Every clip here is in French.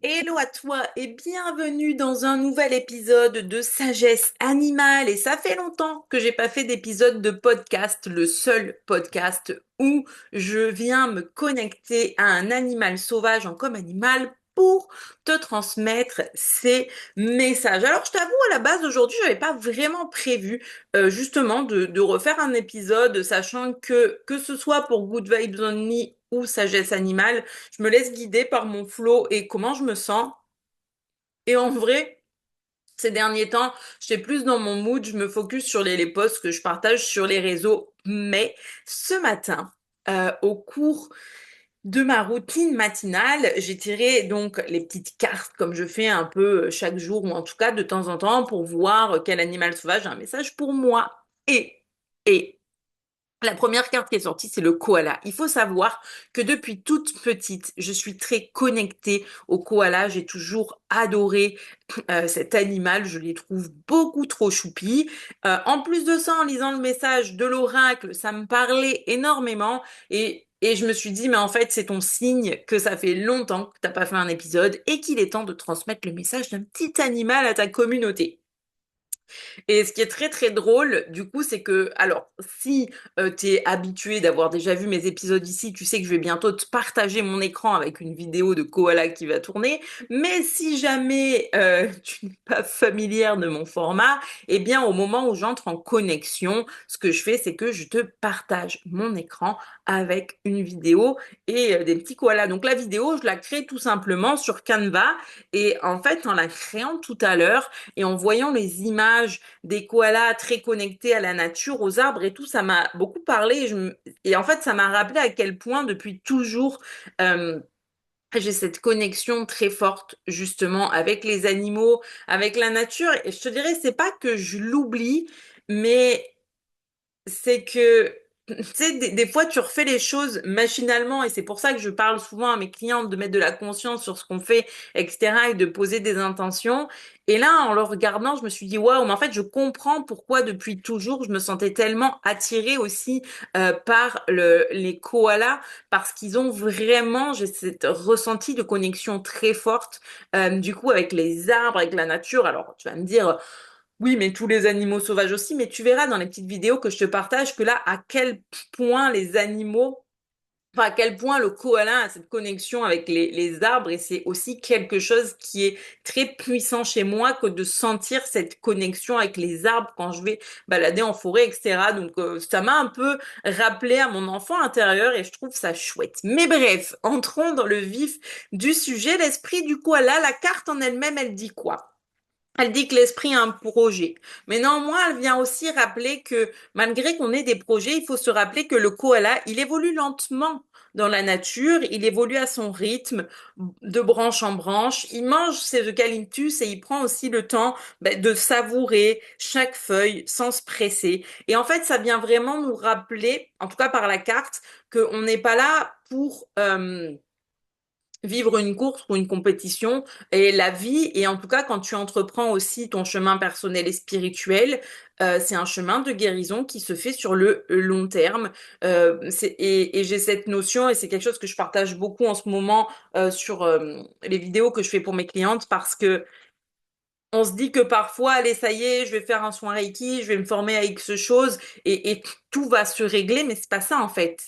Hello à toi et bienvenue dans un nouvel épisode de Sagesse Animale. Et ça fait longtemps que j'ai pas fait d'épisode de podcast, le seul podcast où je viens me connecter à un animal sauvage en comme animal pour te transmettre ces messages. Alors je t'avoue, à la base aujourd'hui, j'avais pas vraiment prévu justement de refaire un épisode, sachant que ce soit pour Good Vibes Only ou Sagesse Animale, je me laisse guider par mon flow et comment je me sens. Et en vrai, ces derniers temps, j'étais plus dans mon mood, je me focus sur les posts que je partage sur les réseaux. Mais ce matin, au cours de ma routine matinale, j'ai tiré donc les petites cartes comme je fais un peu chaque jour ou en tout cas de temps en temps pour voir quel animal sauvage a un message pour moi. Et la première carte qui est sortie, c'est le koala. Il faut savoir que depuis toute petite, je suis très connectée au koala. J'ai toujours adoré cet animal. Je les trouve beaucoup trop choupis. En plus de ça, en lisant le message de l'oracle, ça me parlait énormément. Et je me suis dit, mais en fait, c'est ton signe que ça fait longtemps que t'as pas fait un épisode et qu'il est temps de transmettre le message d'un petit animal à ta communauté. Et ce qui est très très drôle, du coup, c'est que, alors, si tu es habitué d'avoir déjà vu mes épisodes ici, tu sais que je vais bientôt te partager mon écran avec une vidéo de koala qui va tourner. Mais si jamais tu n'es pas familière de mon format, eh bien, au moment où j'entre en connexion, ce que je fais, c'est que je te partage mon écran avec une vidéo et des petits koalas. Donc la vidéo, je la crée tout simplement sur Canva. Et en fait, en la créant tout à l'heure et en voyant les images des koalas très connectés à la nature, aux arbres et tout, ça m'a beaucoup parlé. Et en fait, ça m'a rappelé à quel point depuis toujours, euh, j'ai cette connexion très forte justement avec les animaux, avec la nature. Et je te dirais, c'est pas que je l'oublie, mais c'est que, tu sais, des fois, tu refais les choses machinalement et c'est pour ça que je parle souvent à mes clientes de mettre de la conscience sur ce qu'on fait, etc., et de poser des intentions. Et là, en le regardant, je me suis dit, waouh, mais en fait, je comprends pourquoi depuis toujours, je me sentais tellement attirée aussi par les koalas parce qu'ils ont vraiment, j'ai cette ressenti de connexion très forte, du coup, avec les arbres, avec la nature. Alors, tu vas me dire, oui, mais tous les animaux sauvages aussi, mais tu verras dans les petites vidéos que je te partage que là, à quel point les animaux, enfin, à quel point le koala a cette connexion avec les arbres et c'est aussi quelque chose qui est très puissant chez moi que de sentir cette connexion avec les arbres quand je vais balader en forêt, etc. Donc, ça m'a un peu rappelé à mon enfant intérieur et je trouve ça chouette. Mais bref, entrons dans le vif du sujet. L'esprit du koala, la carte en elle-même, elle dit quoi? Elle dit que l'esprit a un projet. Mais néanmoins, elle vient aussi rappeler que malgré qu'on ait des projets, il faut se rappeler que le koala, il évolue lentement dans la nature, il évolue à son rythme, de branche en branche. Il mange ses eucalyptus et il prend aussi le temps de savourer chaque feuille sans se presser. Et en fait, ça vient vraiment nous rappeler, en tout cas par la carte, qu'on n'est pas là pour vivre une course ou une compétition et la vie et en tout cas quand tu entreprends aussi ton chemin personnel et spirituel, c'est un chemin de guérison qui se fait sur le long terme. Et j'ai cette notion et c'est quelque chose que je partage beaucoup en ce moment sur les vidéos que je fais pour mes clientes parce que on se dit que parfois, allez, ça y est, je vais faire un soin Reiki, je vais me former à X choses et tout va se régler, mais c'est pas ça en fait.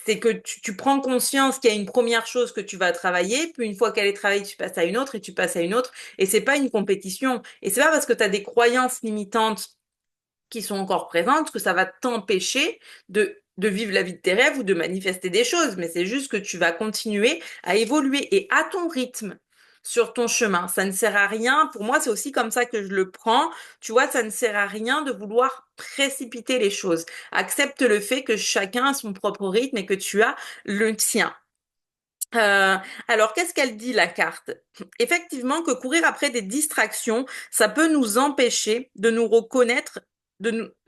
C'est que tu prends conscience qu'il y a une première chose que tu vas travailler, puis une fois qu'elle est travaillée, tu passes à une autre et tu passes à une autre, et c'est pas une compétition. Et c'est pas parce que tu as des croyances limitantes qui sont encore présentes que ça va t'empêcher de vivre la vie de tes rêves ou de manifester des choses, mais c'est juste que tu vas continuer à évoluer et à ton rythme sur ton chemin. Ça ne sert à rien. Pour moi, c'est aussi comme ça que je le prends. Tu vois, ça ne sert à rien de vouloir précipiter les choses. Accepte le fait que chacun a son propre rythme et que tu as le tien. Euh, alors, qu'est-ce qu'elle dit, la carte? Effectivement, que courir après des distractions, ça peut nous empêcher de nous reconnaître,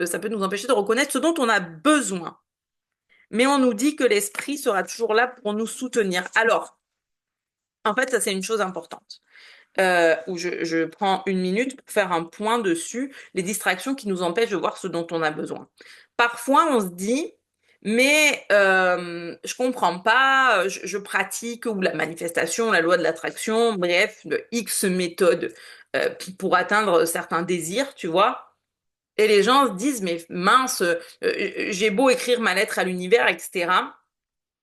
ça peut nous empêcher de reconnaître ce dont on a besoin. Mais on nous dit que l'esprit sera toujours là pour nous soutenir. Alors, en fait, ça, c'est une chose importante. Où je prends une minute pour faire un point dessus, les distractions qui nous empêchent de voir ce dont on a besoin. Parfois, on se dit, Mais je comprends pas, je pratique ou la manifestation, la loi de l'attraction, bref, de X méthodes pour atteindre certains désirs, tu vois. Et les gens se disent, mais mince, j'ai beau écrire ma lettre à l'univers, etc.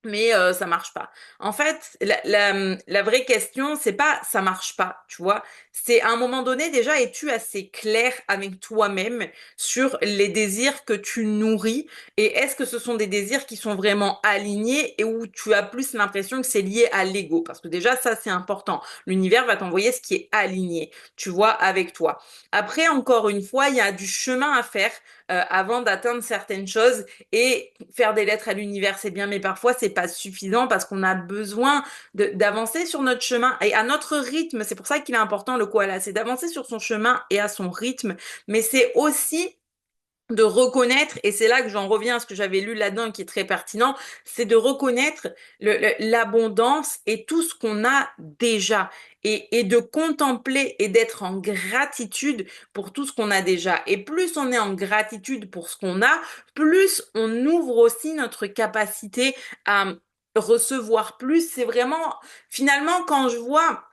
Mais ça marche pas. En fait, la vraie question, c'est pas ça marche pas, tu vois. C'est à un moment donné, déjà, es-tu assez clair avec toi-même sur les désirs que tu nourris et est-ce que ce sont des désirs qui sont vraiment alignés et où tu as plus l'impression que c'est lié à l'ego? Parce que déjà, ça, c'est important. L'univers va t'envoyer ce qui est aligné, tu vois, avec toi. Après, encore une fois, il y a du chemin à faire avant d'atteindre certaines choses et faire des lettres à l'univers, c'est bien, mais parfois c'est pas suffisant parce qu'on a besoin d'avancer sur notre chemin et à notre rythme. C'est pour ça qu'il est important le koala, c'est d'avancer sur son chemin et à son rythme, mais c'est aussi de reconnaître, et c'est là que j'en reviens à ce que j'avais lu là-dedans qui est très pertinent, c'est de reconnaître l'abondance et tout ce qu'on a déjà, et de contempler et d'être en gratitude pour tout ce qu'on a déjà. Et plus on est en gratitude pour ce qu'on a, plus on ouvre aussi notre capacité à recevoir plus. C'est vraiment, finalement, quand je vois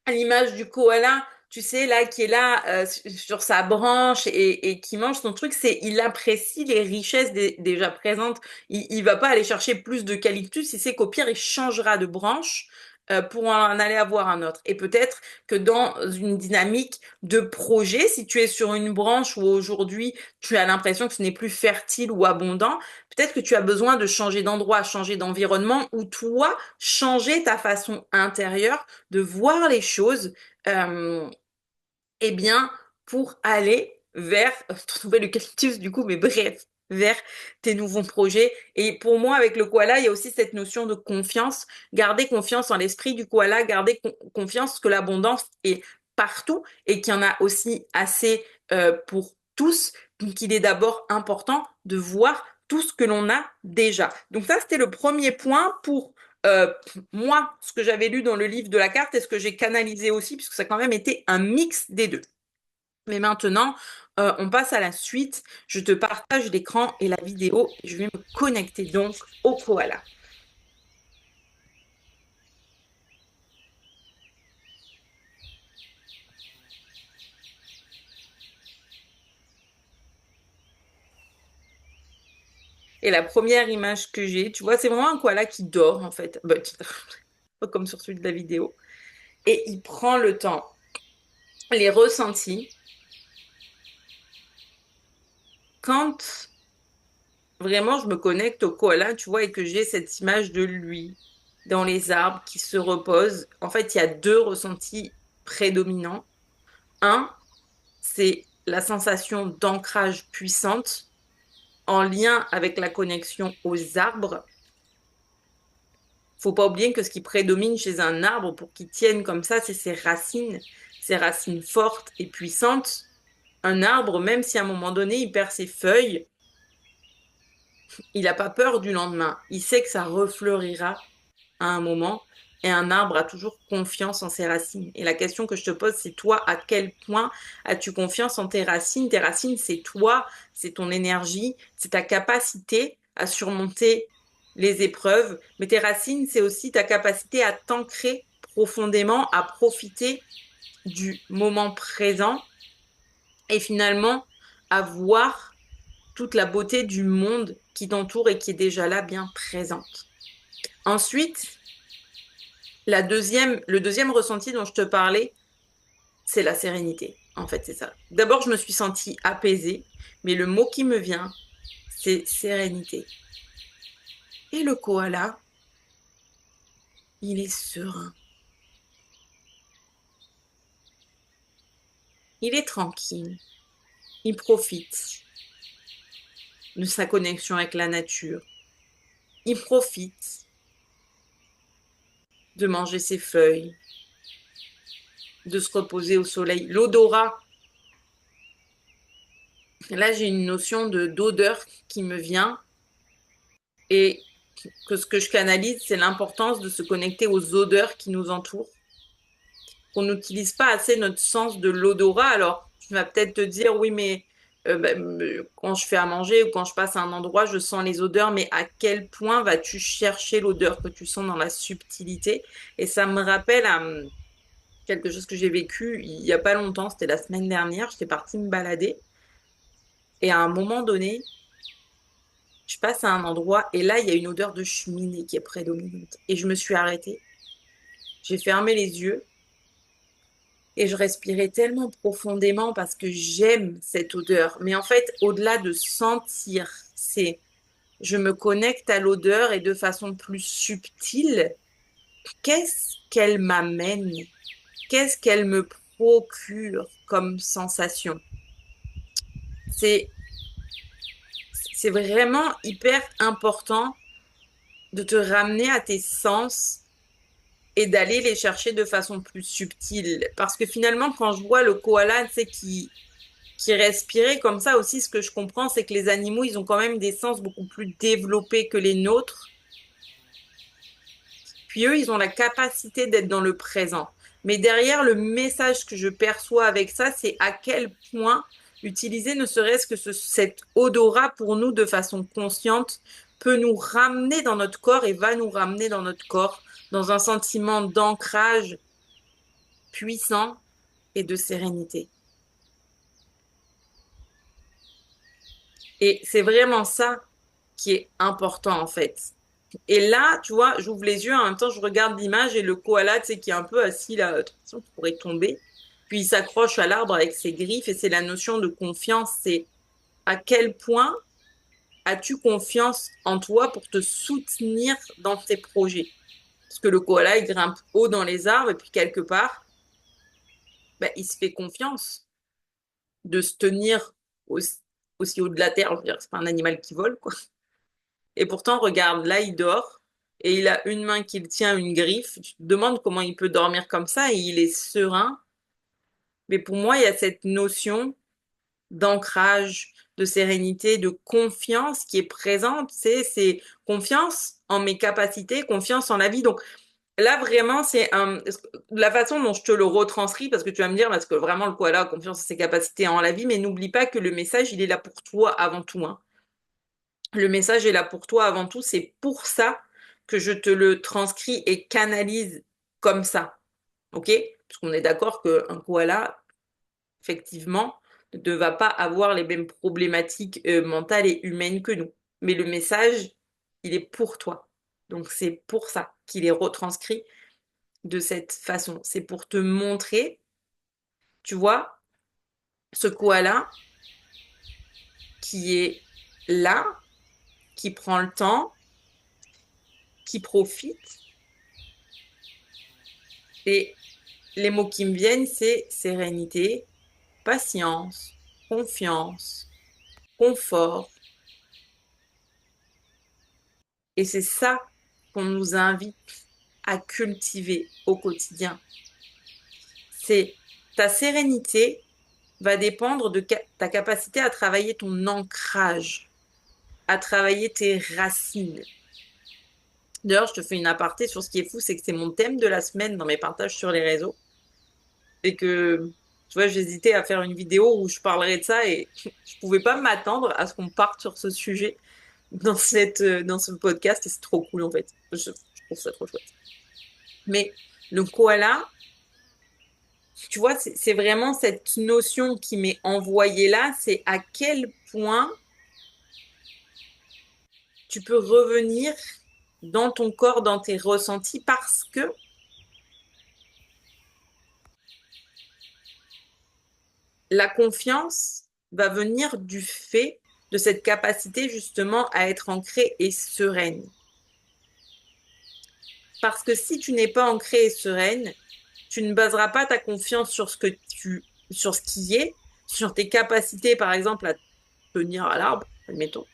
à l'image du koala, tu sais, là, qui est là sur sa branche et qui mange son truc, c'est il apprécie les richesses déjà présentes. Il va pas aller chercher plus d'eucalyptus, il sait qu'au pire, il changera de branche pour en aller avoir un autre. Et peut-être que dans une dynamique de projet, si tu es sur une branche où aujourd'hui tu as l'impression que ce n'est plus fertile ou abondant, peut-être que tu as besoin de changer d'endroit, changer d'environnement, ou toi, changer ta façon intérieure de voir les choses, euh, eh bien, pour aller vers, trouver l'eucalyptus du coup, mais bref, vers tes nouveaux projets. Et pour moi, avec le koala, il y a aussi cette notion de confiance. Garder confiance en l'esprit du koala, garder confiance que l'abondance est partout et qu'il y en a aussi assez pour tous. Donc, il est d'abord important de voir tout ce que l'on a déjà. Donc ça, c'était le premier point pour euh, moi, ce que j'avais lu dans le livre de la carte et ce que j'ai canalisé aussi, puisque ça a quand même été un mix des deux. Mais maintenant, on passe à la suite. Je te partage l'écran et la vidéo. Je vais me connecter donc au koala. Et la première image que j'ai, tu vois, c'est vraiment un koala qui dort en fait. Bah, pas comme sur celui de la vidéo. Et il prend le temps, les ressentis. Quand vraiment je me connecte au koala, tu vois, et que j'ai cette image de lui dans les arbres qui se repose, en fait, il y a deux ressentis prédominants. Un, c'est la sensation d'ancrage puissante en lien avec la connexion aux arbres. Faut pas oublier que ce qui prédomine chez un arbre pour qu'il tienne comme ça, c'est ses racines fortes et puissantes. Un arbre, même si à un moment donné il perd ses feuilles, il n'a pas peur du lendemain. Il sait que ça refleurira à un moment. Et un arbre a toujours confiance en ses racines. Et la question que je te pose, c'est toi, à quel point as-tu confiance en tes racines? Tes racines, c'est toi, c'est ton énergie, c'est ta capacité à surmonter les épreuves. Mais tes racines, c'est aussi ta capacité à t'ancrer profondément, à profiter du moment présent et finalement à voir toute la beauté du monde qui t'entoure et qui est déjà là, bien présente. Ensuite, le deuxième ressenti dont je te parlais, c'est la sérénité. En fait, c'est ça. D'abord, je me suis sentie apaisée, mais le mot qui me vient, c'est sérénité. Et le koala, il est serein. Il est tranquille. Il profite de sa connexion avec la nature. Il profite de manger ses feuilles, de se reposer au soleil. L'odorat, là, j'ai une notion de d'odeur qui me vient et que ce que je canalise, c'est l'importance de se connecter aux odeurs qui nous entourent. On n'utilise pas assez notre sens de l'odorat. Alors, tu vas peut-être te dire, oui, mais quand je fais à manger ou quand je passe à un endroit, je sens les odeurs, mais à quel point vas-tu chercher l'odeur que tu sens dans la subtilité? Et ça me rappelle quelque chose que j'ai vécu il y a pas longtemps, c'était la semaine dernière, j'étais partie me balader et à un moment donné, je passe à un endroit et là, il y a une odeur de cheminée qui est prédominante. Et je me suis arrêtée, j'ai fermé les yeux et je respirais tellement profondément parce que j'aime cette odeur. Mais en fait, au-delà de sentir, c'est je me connecte à l'odeur et de façon plus subtile, qu'est-ce qu'elle m'amène? Qu'est-ce qu'elle me procure comme sensation? C'est, c'est vraiment hyper important de te ramener à tes sens et d'aller les chercher de façon plus subtile. Parce que finalement, quand je vois le koala, tu sais, qui respirait comme ça aussi, ce que je comprends, c'est que les animaux, ils ont quand même des sens beaucoup plus développés que les nôtres. Puis eux, ils ont la capacité d'être dans le présent. Mais derrière, le message que je perçois avec ça, c'est à quel point utiliser ne serait-ce que cet odorat pour nous de façon consciente peut nous ramener dans notre corps et va nous ramener dans notre corps dans un sentiment d'ancrage puissant et de sérénité. Et c'est vraiment ça qui est important en fait. Et là, tu vois, j'ouvre les yeux, en même temps, je regarde l'image et le koala, tu sais, qui est un peu assis là, de toute façon, qui pourrait tomber. Puis il s'accroche à l'arbre avec ses griffes et c'est la notion de confiance. C'est à quel point as-tu confiance en toi pour te soutenir dans tes projets? Parce que le koala, il grimpe haut dans les arbres et puis quelque part, ben, il se fait confiance de se tenir aussi, aussi haut de la terre. Je veux dire, c'est pas un animal qui vole, quoi. Et pourtant, regarde, là, il dort et il a une main qui le tient, une griffe. Tu te demandes comment il peut dormir comme ça et il est serein. Mais pour moi, il y a cette notion d'ancrage, de sérénité, de confiance qui est présente. C'est confiance en mes capacités, confiance en la vie. Donc là, vraiment, la façon dont je te le retranscris, parce que tu vas me dire, parce que vraiment, le koala a confiance en ses capacités en la vie, mais n'oublie pas que le message, il est là pour toi avant tout, hein. Le message est là pour toi avant tout. C'est pour ça que je te le transcris et canalise comme ça. OK? Parce qu'on est d'accord qu'un koala, effectivement, ne va pas avoir les mêmes problématiques mentales et humaines que nous. Mais le message, il est pour toi. Donc c'est pour ça qu'il est retranscrit de cette façon. C'est pour te montrer, tu vois, ce koala qui est là, qui prend le temps, qui profite. Et les mots qui me viennent, c'est sérénité, patience, confiance, confort. Et c'est ça qu'on nous invite à cultiver au quotidien. C'est ta sérénité va dépendre de ta capacité à travailler ton ancrage, à travailler tes racines. D'ailleurs, je te fais une aparté sur ce qui est fou, c'est que c'est mon thème de la semaine dans mes partages sur les réseaux. Et que, tu vois, j'hésitais à faire une vidéo où je parlerais de ça et je pouvais pas m'attendre à ce qu'on parte sur ce sujet dans ce podcast et c'est trop cool en fait. Je trouve ça trop chouette. Mais le koala, tu vois, c'est vraiment cette notion qui m'est envoyée là, c'est à quel point tu peux revenir dans ton corps, dans tes ressentis, parce que la confiance va venir du fait de cette capacité justement à être ancrée et sereine. Parce que si tu n'es pas ancrée et sereine, tu ne baseras pas ta confiance sur ce qui est, sur tes capacités, par exemple, à tenir à l'arbre, admettons,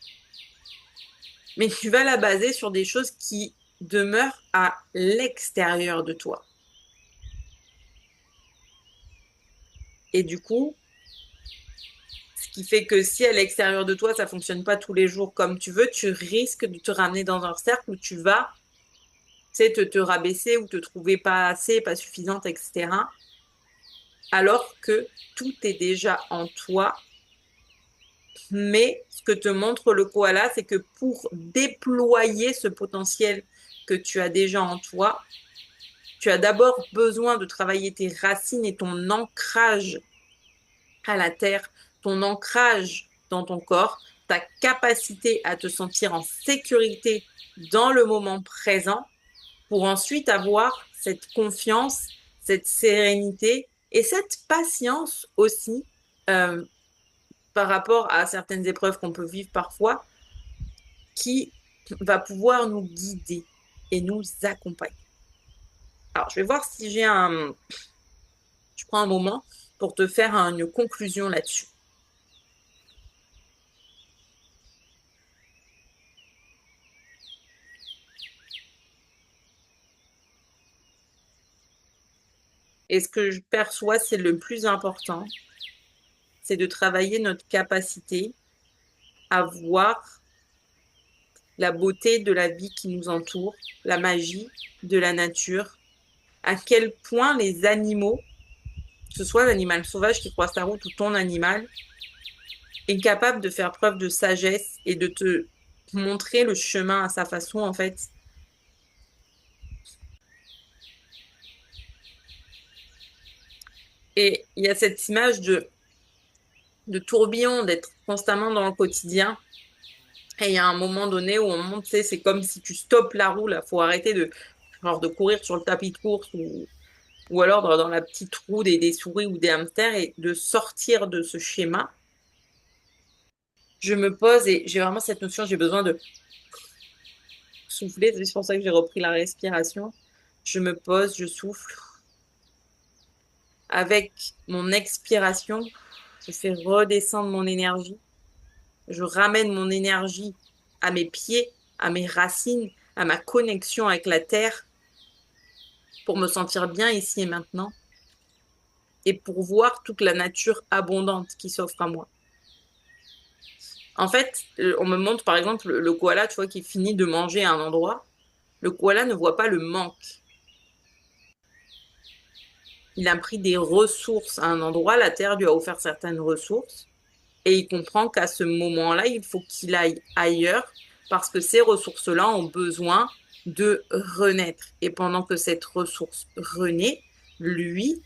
mais tu vas la baser sur des choses qui demeurent à l'extérieur de toi. Et du coup, ce qui fait que si à l'extérieur de toi, ça fonctionne pas tous les jours comme tu veux, tu risques de te ramener dans un cercle où tu vas, tu sais, te rabaisser ou te trouver pas assez, pas suffisante, etc. Alors que tout est déjà en toi Mais ce que te montre le koala, c'est que pour déployer ce potentiel que tu as déjà en toi, tu as d'abord besoin de travailler tes racines et ton ancrage à la terre, ton ancrage dans ton corps, ta capacité à te sentir en sécurité dans le moment présent pour ensuite avoir cette confiance, cette sérénité et cette patience aussi euh, par rapport à certaines épreuves qu'on peut vivre parfois qui va pouvoir nous guider et nous accompagner. Alors, je vais voir si je prends un moment pour te faire une conclusion là-dessus. Et ce que je perçois, c'est le plus important, c'est de travailler notre capacité à voir la beauté de la vie qui nous entoure, la magie de la nature, à quel point les animaux, que ce soit l'animal sauvage qui croise ta route ou ton animal, est capable de faire preuve de sagesse et de te montrer le chemin à sa façon, en fait. Et il y a cette image de tourbillon, d'être constamment dans le quotidien. Et il y a un moment donné où on monte, tu sais, c'est comme si tu stoppes la roue, là. Faut arrêter genre, de courir sur le tapis de course ou alors dans la petite roue des souris ou des hamsters et de sortir de ce schéma. Je me pose et j'ai vraiment cette notion, j'ai besoin de souffler. C'est pour ça que j'ai repris la respiration. Je me pose, je souffle. Avec mon expiration, je fais redescendre mon énergie. Je ramène mon énergie à mes pieds, à mes racines, à ma connexion avec la terre pour me sentir bien ici et maintenant et pour voir toute la nature abondante qui s'offre à moi. En fait, on me montre par exemple le koala, tu vois, qui finit de manger à un endroit. Le koala ne voit pas le manque. Il a pris des ressources à un endroit, la terre lui a offert certaines ressources et il comprend qu'à ce moment-là, il faut qu'il aille ailleurs parce que ces ressources-là ont besoin de renaître. Et pendant que cette ressource renaît, lui,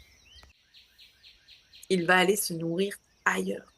il va aller se nourrir ailleurs.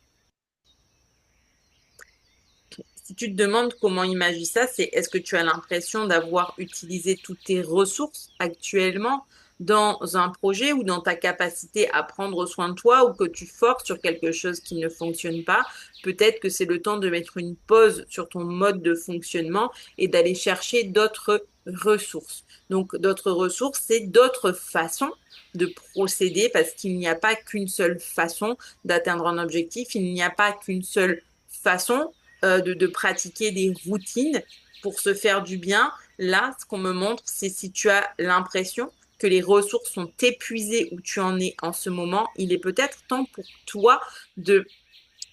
Si tu te demandes comment imaginer ça, c'est est-ce que tu as l'impression d'avoir utilisé toutes tes ressources actuellement dans un projet ou dans ta capacité à prendre soin de toi ou que tu forces sur quelque chose qui ne fonctionne pas? Peut-être que c'est le temps de mettre une pause sur ton mode de fonctionnement et d'aller chercher d'autres ressources. Donc, d'autres ressources, c'est d'autres façons de procéder parce qu'il n'y a pas qu'une seule façon d'atteindre un objectif, il n'y a pas qu'une seule façon de pratiquer des routines pour se faire du bien. Là, ce qu'on me montre, c'est si tu as l'impression que les ressources sont épuisées où tu en es en ce moment, il est peut-être temps pour toi de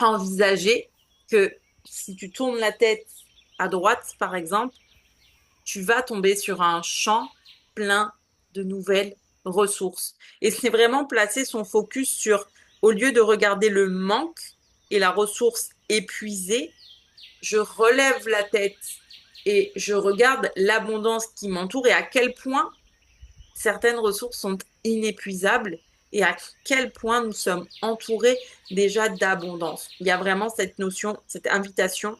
envisager que si tu tournes la tête à droite, par exemple, tu vas tomber sur un champ plein de nouvelles ressources. Et c'est vraiment placer son focus sur, au lieu de regarder le manque et la ressource épuisée, je relève la tête et je regarde l'abondance qui m'entoure et à quel point certaines ressources sont inépuisables et à quel point nous sommes entourés déjà d'abondance. Il y a vraiment cette notion, cette invitation.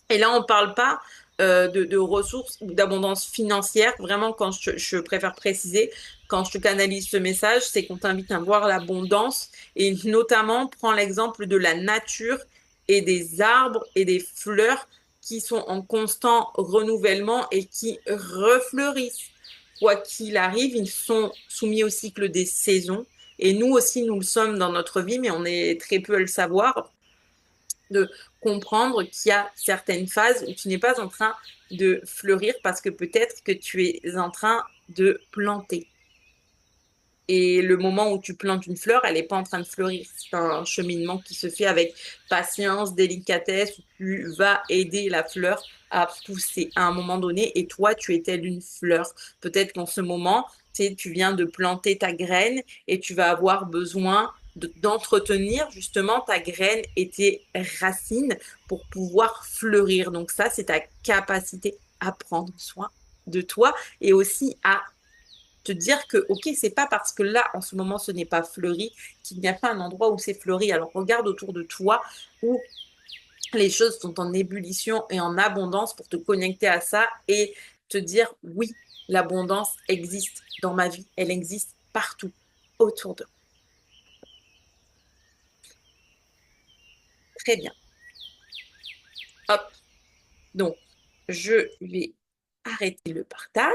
Et là, on ne parle pas de ressources ou d'abondance financière. Vraiment, quand je préfère préciser, quand je te canalise ce message, c'est qu'on t'invite à voir l'abondance et notamment, prends l'exemple de la nature et des arbres et des fleurs qui sont en constant renouvellement et qui refleurissent. Quoi qu'il arrive, ils sont soumis au cycle des saisons. Et nous aussi, nous le sommes dans notre vie, mais on est très peu à le savoir de comprendre qu'il y a certaines phases où tu n'es pas en train de fleurir parce que peut-être que tu es en train de planter. Et le moment où tu plantes une fleur, elle n'est pas en train de fleurir. C'est un cheminement qui se fait avec patience, délicatesse, où tu vas aider la fleur à pousser à un moment donné. Et toi, tu es telle une fleur. Peut-être qu'en ce moment, tu sais, tu viens de planter ta graine et tu vas avoir besoin d'entretenir justement ta graine et tes racines pour pouvoir fleurir. Donc ça, c'est ta capacité à prendre soin de toi et aussi à te dire que, ok, c'est pas parce que là, en ce moment, ce n'est pas fleuri, qu'il n'y a pas un endroit où c'est fleuri. Alors regarde autour de toi où les choses sont en ébullition et en abondance pour te connecter à ça et te dire, oui, l'abondance existe dans ma vie, elle existe partout autour de moi. Très bien. Hop. Donc, je vais arrêter le partage.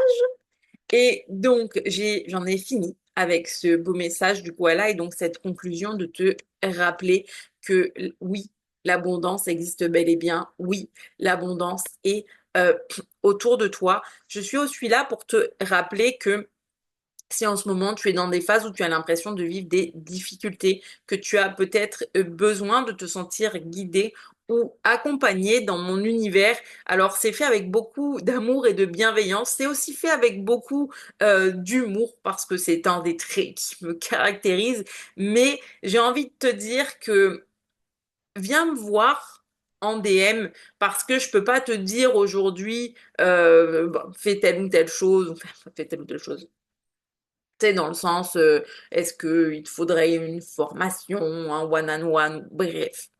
Et donc, j'en ai fini avec ce beau message du koala et donc cette conclusion de te rappeler que oui, l'abondance existe bel et bien. Oui, l'abondance est autour de toi. Je suis aussi là pour te rappeler que si en ce moment tu es dans des phases où tu as l'impression de vivre des difficultés, que tu as peut-être besoin de te sentir guidé ou accompagné dans mon univers, alors c'est fait avec beaucoup d'amour et de bienveillance. C'est aussi fait avec beaucoup d'humour parce que c'est un des traits qui me caractérise. Mais j'ai envie de te dire que viens me voir en DM parce que je peux pas te dire aujourd'hui fais telle ou telle chose, enfin, fais telle ou telle chose. Tu sais, dans le sens, est-ce qu'il te faudrait une formation, un one-on-one, bref.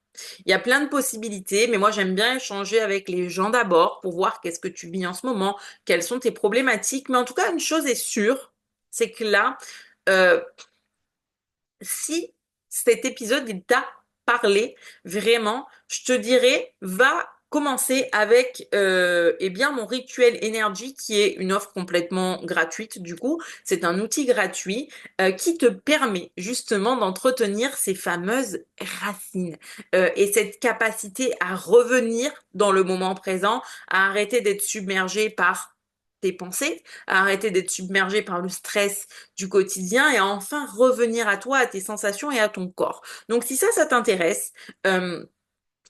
Il y a plein de possibilités, mais moi j'aime bien échanger avec les gens d'abord pour voir qu'est-ce que tu vis en ce moment, quelles sont tes problématiques. Mais en tout cas, une chose est sûre, c'est que là, euh, si cet épisode il t'a parlé vraiment, je te dirais, va commencer avec eh bien mon rituel énergie qui est une offre complètement gratuite du coup. C'est un outil gratuit qui te permet justement d'entretenir ces fameuses racines et cette capacité à revenir dans le moment présent, à arrêter d'être submergé par tes pensées, à arrêter d'être submergé par le stress du quotidien et à enfin revenir à toi, à tes sensations et à ton corps. Donc si ça t'intéresse, euh,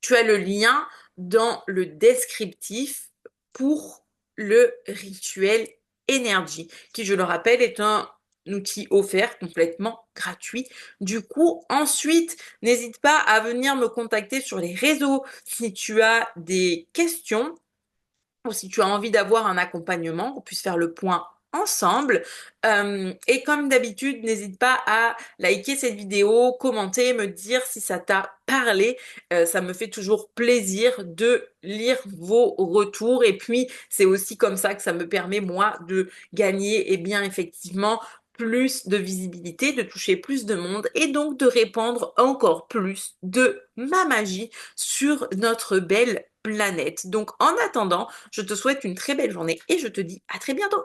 tu as le lien dans le descriptif pour le rituel énergie, qui, je le rappelle, est un outil offert complètement gratuit. Du coup, ensuite, n'hésite pas à venir me contacter sur les réseaux si tu as des questions ou si tu as envie d'avoir un accompagnement, qu'on puisse faire le point ensemble. Et comme d'habitude, n'hésite pas à liker cette vidéo, commenter, me dire si ça t'a parlé. Ça me fait toujours plaisir de lire vos retours. Et puis, c'est aussi comme ça que ça me permet, moi, de gagner, et bien, effectivement, plus de visibilité, de toucher plus de monde et donc de répandre encore plus de ma magie sur notre belle planète. Donc en attendant, je te souhaite une très belle journée et je te dis à très bientôt.